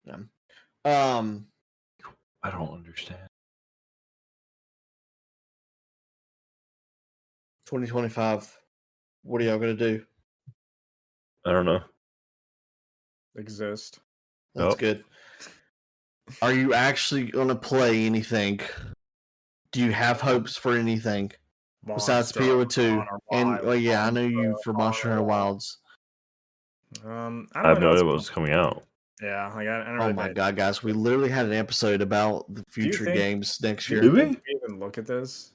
Yeah. I don't understand. 2025. What are y'all gonna do? I don't know. Exist. That's Nope. good. Are you actually gonna play anything? Do you have hopes for anything besides Monster PoE 2? Hunter And Wilds, well, yeah, I know you Monster for Monster Hunter Wilds. I I don't have really no know idea what's what's coming out. Yeah, like I don't Oh really my pay- god, guys, we literally had an episode about the future think- games next Do year. you Do we? think we even look at this?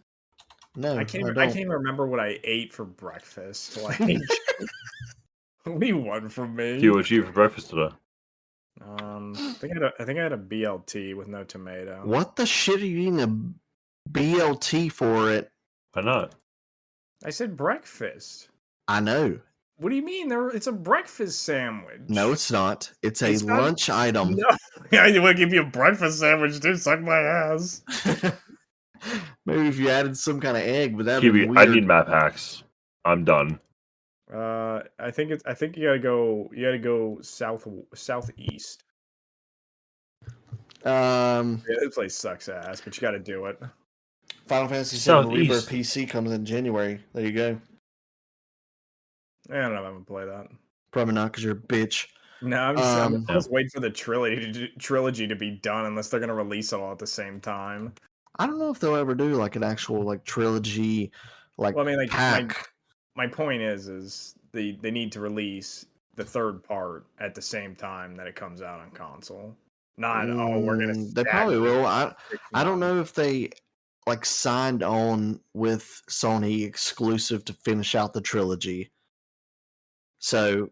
No, I can't don't. even remember what I ate for breakfast. Like, what do you want from me? Q, what you eat for breakfast today? I think I had a BLT with no tomato. What the shit are you eating a BLT for it? Why not? I said breakfast. I know. What do you mean? It's a breakfast sandwich. No, it's not. It's a It's not- lunch item. No, I want to give you a breakfast sandwich, dude. Suck my ass. Maybe if you added some kind of egg, but that'd be Kiwi, weird. I need map hacks. I'm done. I think you gotta go southeast. Yeah, this place sucks ass, but you gotta do it. Final Fantasy VII Rebirth Southeast. PC comes in January. There you go. I don't know if I'm gonna play that. Probably not because you're a bitch. No, I'm Um, just waiting for the trilogy to be done, unless they're gonna release it all at the same time. I don't know if they'll ever do like an actual like trilogy, like Well, I mean, like, pack my point is they need to release the third part at the same time that it comes out on console. Not we're gonna They probably stagger will. it 6 I don't know months. if they like signed on with Sony exclusive to finish out the trilogy. So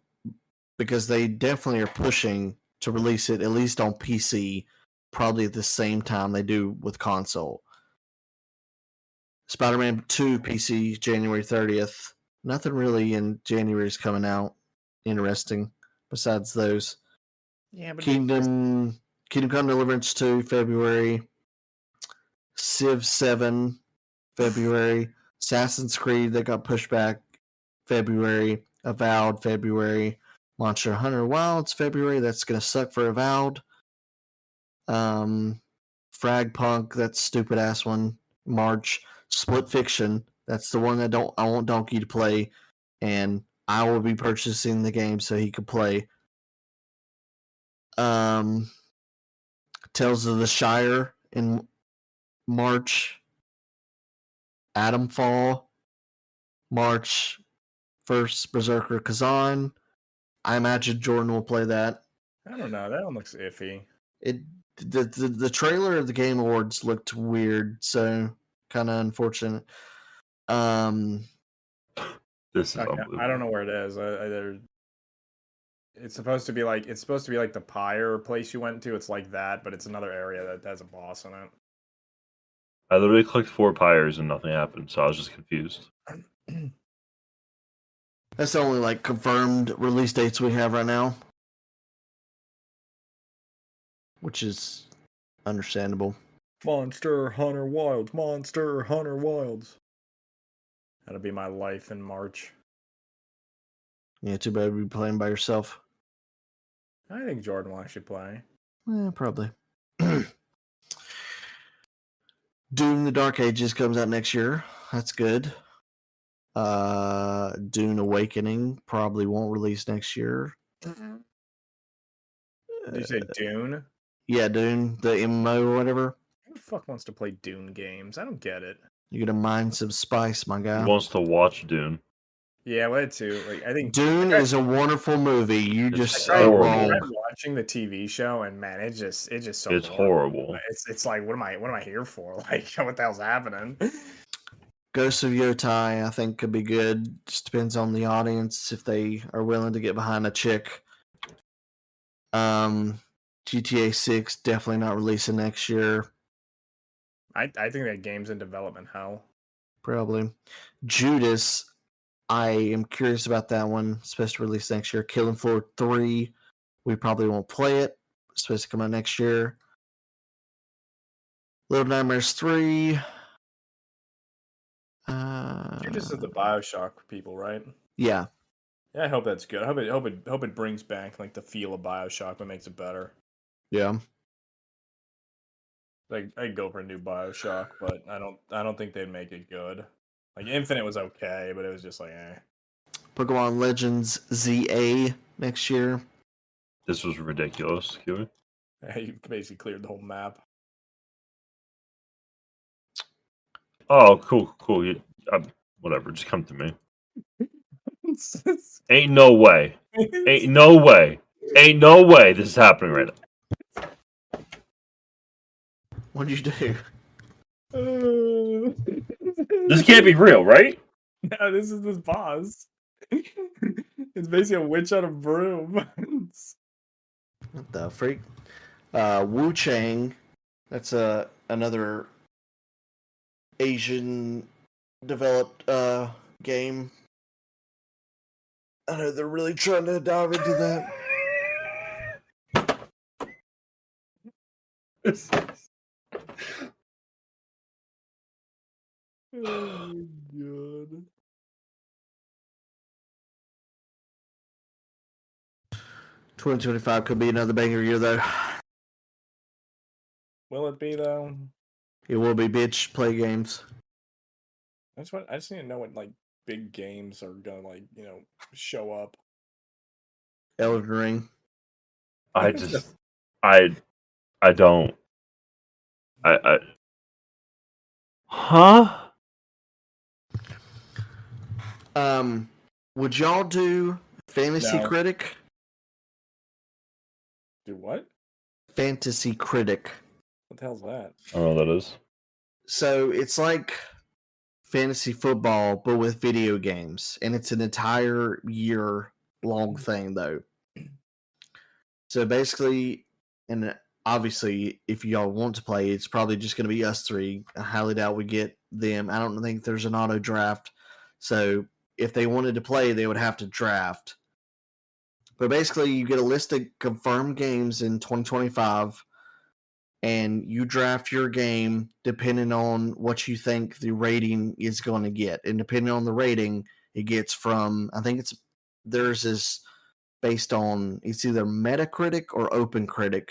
because they definitely are pushing to release it at least on PC, probably at the same time they do with console. Spider-Man 2 PC January 30th. Nothing really in January is coming out interesting besides those. Yeah, but Kingdom Come Deliverance 2 February. Civ 7 February. Assassin's Creed that got pushed back February. Avowed February. Monster Hunter Wilds February. That's gonna suck for Avowed. Frag Punk, that stupid ass one. March. Split Fiction. That's the one that I want Donkey to play, and I will be purchasing the game so he could play. Tales of the Shire in March. Atomfall, March 1st, Berserker Kazan. I imagine Jordan will play that. I don't know. That one looks iffy. The trailer of the Game Awards looked weird, so kind of unfortunate. This is Okay, unbelievable. I don't know where it is. It's supposed to be like the pyre place you went to. It's like that, but it's another area that has a boss in it. I literally clicked 4 pyres and nothing happened, so I was just confused. That's the only like confirmed release dates we have right now, which is understandable. Monster Hunter Wilds. Monster Hunter Wilds. That'll be my life in March. Yeah, too bad we'd be playing by yourself. I think Jordan will actually play. Yeah, probably. Doom: The Dark Ages comes out next year. That's good. Dune Awakening probably won't release next year. Did you say Dune? Yeah, Dune, the MMO or whatever. Who the fuck wants to play Dune games? I don't get it. You gotta mine some spice, my guy. He wants to watch Dune. Yeah, well, that too. Like, I think Dune is a wonderful movie. You It's just I so horrible. wrong. tried watching the TV show, and man, it's just so It's boring. horrible. It's like, what am I here for? Like, what the hell's happening? Ghost of Yotai, I think, could be good. Just depends on the audience if they are willing to get behind a chick. GTA 6 definitely not releasing next year. I think that game's in development hell. Probably. Judas, I am curious about that one. It's supposed to release next year. Killing Floor 3, we probably won't play it. It's supposed to come out next year. Little Nightmares 3. Judas is the Bioshock people, right? Yeah. Yeah, I hope that's good. I hope it brings back like the feel of Bioshock, but makes it better. Yeah. Like, I'd go for a new Bioshock, but I don't think they'd make it good. Like, Infinite was okay, but it was just like, eh. Pokemon Legends ZA next year. This was ridiculous. Kiwi. You basically cleared the whole map. Oh, cool. Whatever, just come to me. Ain't no way. Ain't no way this is happening right now. What did you do? This can't be real, right? No, this is this boss. It's basically a witch on a broom. What the freak? Wu Chang. That's another Asian developed game. I know they're really trying to dive into that. Oh god. $2025 could be another banger year though. Will it be though? It will be, bitch. Play games. I just need to know what like big games are gonna like, show up. Elden Ring. I don't. Huh? Would y'all do Fantasy No. Critic? Do what? Fantasy Critic. What the hell's that? I don't know what that is. So it's like fantasy football, but with video games, and it's an entire year long thing, though. So basically, and obviously, if y'all want to play, it's probably just going to be us three. I highly doubt we get them. I don't think there's an auto draft. So if they wanted to play, they would have to draft. But basically, you get a list of confirmed games in 2025, and you draft your game depending on what you think the rating is going to get. And depending on the rating, it gets from, I think theirs is based on, it's either Metacritic or OpenCritic.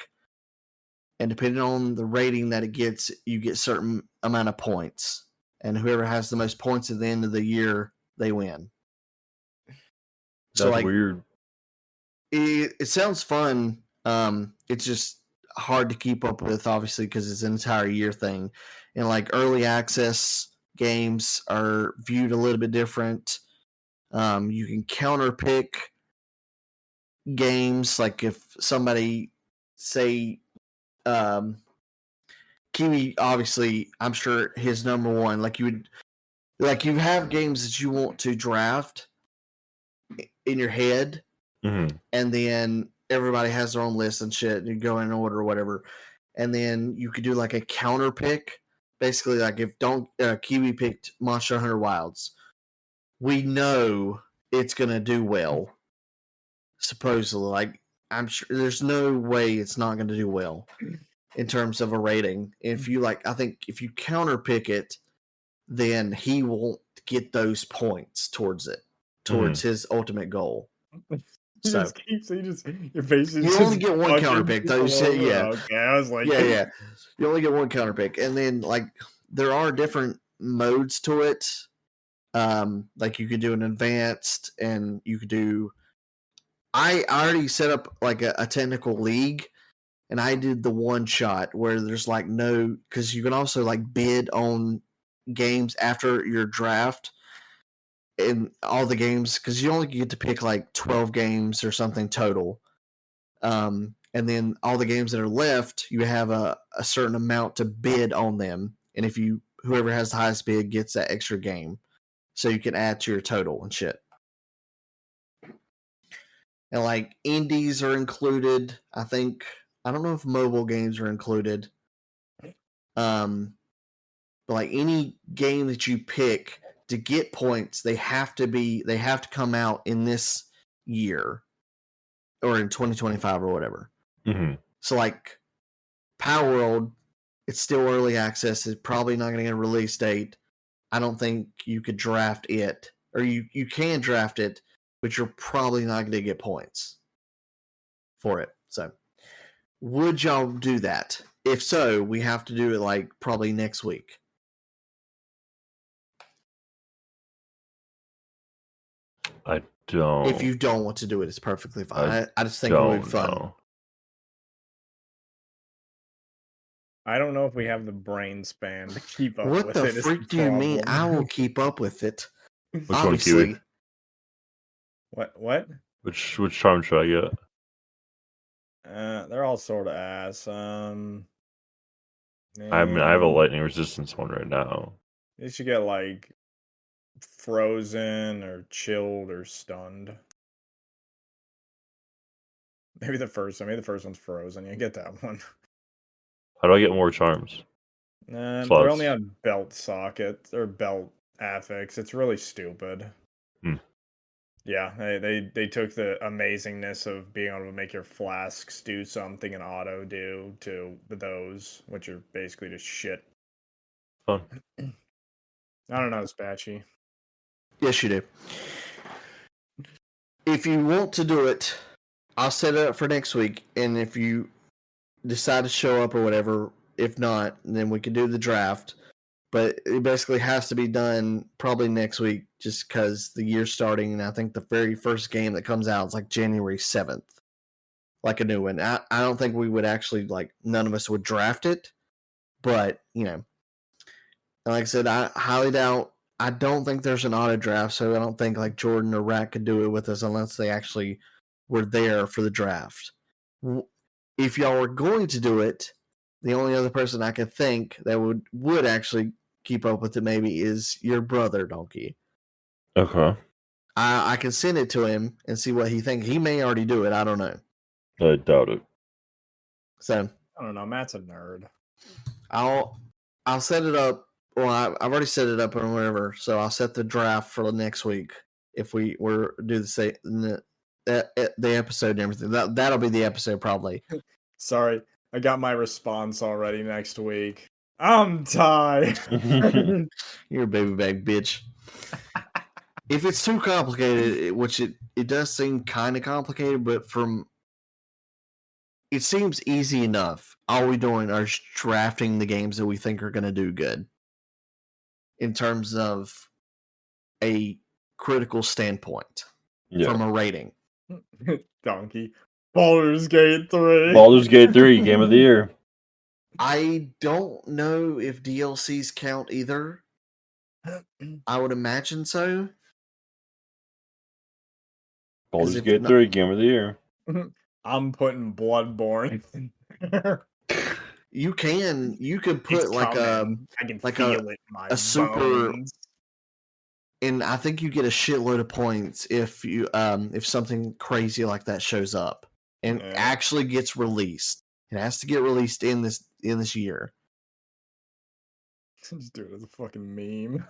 And depending on the rating that it gets, you get certain amount of points. And whoever has the most points at the end of the year, they win. That's weird. It sounds fun. It's just hard to keep up with, obviously, because it's an entire year thing. And like early access games are viewed a little bit different. You can counter pick games, like if somebody say Kiwi, obviously, I'm sure his number one, you have games that you want to draft in your head, Mm-hmm. and then everybody has their own list and shit, and you go in order or whatever, and then you could do like a counter pick. Basically, like if Kiwi picked Monster Hunter Wilds, we know it's gonna do well. Supposedly, like I'm sure there's no way it's not gonna do well in terms of a rating. If you I think if you counter pick it, then he won't get those points towards his ultimate goal. Your face is you only get one counter pick, though. Yeah. Okay, I was like, yeah. You only get one counter pick, and then there are different modes to it. Like you could do an advanced, and you could do. I already set up like a technical league, and I did the one shot where there's no, because you can also bid on games after your draft. In all the games, because you only get to pick 12 games or something total, and then all the games that are left, you have a certain amount to bid on them, and if whoever has the highest bid gets that extra game, so you can add to your total and shit. And indies are included. I don't know if mobile games are included. But any game that you pick to get points, they have to come out in this year or in 2025 or whatever. Mm-hmm. So Power World, it's still early access. It's probably not going to get a release date. I don't think you could draft it, or you can draft it, but you're probably not going to get points for it. So would y'all do that? If so, we have to do it probably next week. I don't. If you don't want to do it, it's perfectly fine. I just think it would be fun. Know. I don't know if we have the brain span to keep up with it. What the freak do you mean? I will keep up with it. Which obviously. One, Kiwi? What? Which charm should I get? They're all sort of ass. I have a lightning resistance one right now. You should get frozen or chilled or stunned. Maybe the first one. Maybe the first one's frozen. You get that one. How do I get more charms? They're only on belt sockets or belt affix. It's really stupid. Yeah, they took the amazingness of being able to make your flasks do something and auto do to those, which are basically just shit. Fun. I don't know, Spatchy. Yes, you do. If you want to do it, I'll set it up for next week, and if you decide to show up or whatever, if not, then we can do the draft. But it basically has to be done probably next week, just because the year's starting, and I think the very first game that comes out is January 7th, a new one. I don't think we would actually, none of us would draft it, but, like I said, I highly doubt I don't think there's an auto draft, so I don't think like Jordan or Rat could do it with us unless they actually were there for the draft. If y'all were going to do it, the only other person I could think that would actually keep up with it maybe is your brother, Donkey. Okay. I can send it to him and see what he thinks. He may already do it. I don't know. I doubt it. So I don't know. Matt's a nerd. I'll set it up. Well, I've already set it up or whatever. So I'll set the draft for next week if we were do the episode and everything. That'll be the episode probably. Sorry, I got my response already next week. I'm tired. You're a baby bag bitch. If it's too complicated, which it does seem kind of complicated, but it seems easy enough. All we're doing are drafting the games that we think are going to do good in terms of a critical standpoint from a rating. Donkey. Baldur's Gate 3. Baldur's Gate 3, Game of the Year. I don't know if DLCs count either. I would imagine so. Baldur's Gate 3, Game of the Year. I'm putting Bloodborne in there. You could put It's like coming. I can like feel it in my super, bones. and I think you get a shitload of points if you if something crazy like that shows up and actually gets released. It has to get released in this year. Just do it as a fucking meme.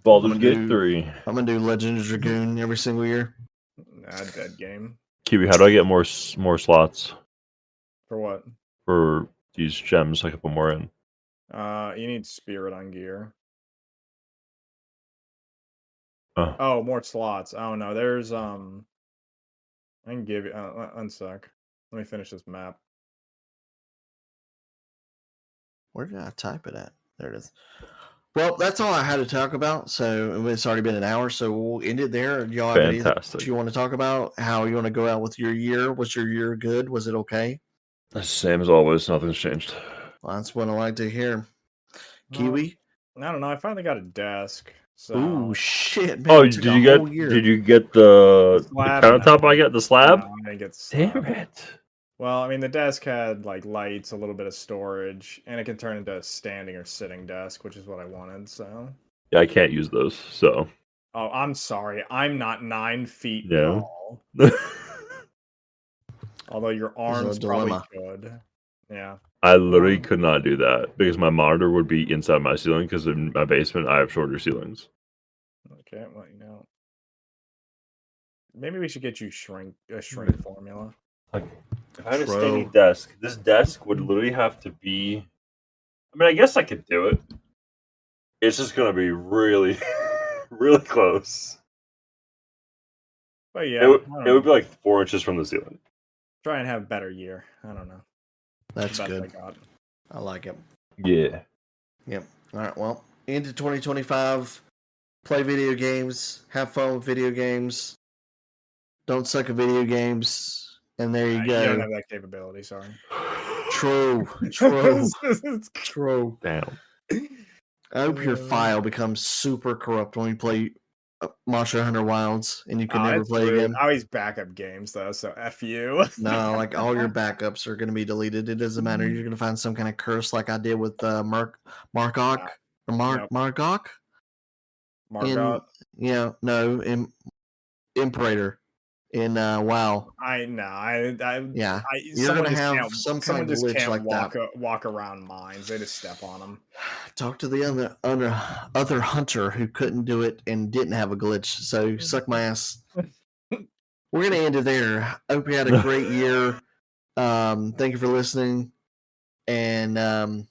Baldur's Gate 3. I'm gonna do Legend of Dragoon every single year. Nah, dead game. Kiwi, how do I get more slots For what? for these gems? I can put more in. You need Spirit on gear. Oh. Oh, more slots. Oh no, there's I can give you one sec. Let me finish this map. Where did I type it at? There it is. Well, that's all I had to talk about. So it's already been an hour, so we'll end it there. Y'all have anything Fantastic. you want to talk about? How you want to go out with your year? Was your year good? Was it okay? The same as always. Nothing's changed. Well, that's what I like to hear. Kiwi? I don't know. I finally got a desk. So Ooh, shit, man. Oh, it did took a you get? whole year. Did you get the slab? countertop? I got the slab. No, I didn't get Damn slab. it! Well, I mean, the desk had like lights, a little bit of storage, and it can turn into a standing or sitting desk, which is what I wanted. So. Yeah, I can't use those. So. Oh, I'm sorry. I'm not 9 feet Yeah. tall. Although your arms probably could. Yeah. I literally could not do that because my monitor would be inside my ceiling because in my basement I have shorter ceilings. Okay, well, you know. Maybe we should get you a shrink formula. Like, if I had a standing desk, this desk would literally have to be. I mean, I guess I could do it. It's just gonna be really, really close. But yeah, it would be like 4 inches from the ceiling. Try and have a better year. I don't know. That's good. I like it. Yeah. Yep. All right. Well, into 2025. Play video games. Have fun with video games. Don't suck at video games. And there you go. You don't have that capability. Sorry. True. True. Damn. I hope your file becomes super corrupt when you play Monster Hunter Wilds and you can never play again. I always backup games though, so F you. No, like all your backups are going to be deleted. It doesn't matter. You're going to find some kind of curse like I did with Margok or Margok. Margok. Yeah, no, Imperator in WoW. I know. Yeah, you're going to have some kind of glitch like that. Walk around mines. They just step on them. Talk to the other hunter who couldn't do it and didn't have a glitch. So suck my ass. We're going to end it there. I hope you had a great year. Thank you for listening. And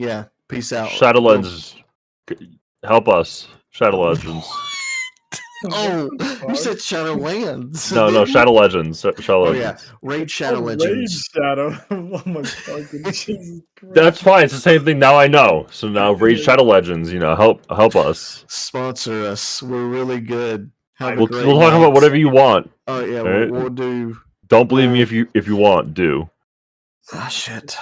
yeah, peace out. Shadow Legends, help us. Shadow Legends. Oh, you said Shadowlands. No, Shadow Legends. Shadow Legends. Yeah, Raid Shadow Legends. Raid Shadow. Oh my fucking Jesus Christ. That's fine. It's the same thing. Now I know. So now Raid Shadow Legends. Help us. Sponsor us. We're really good. We'll talk about whatever you want. Oh yeah, right? we'll do. Don't believe me if you want. Do. Ah shit.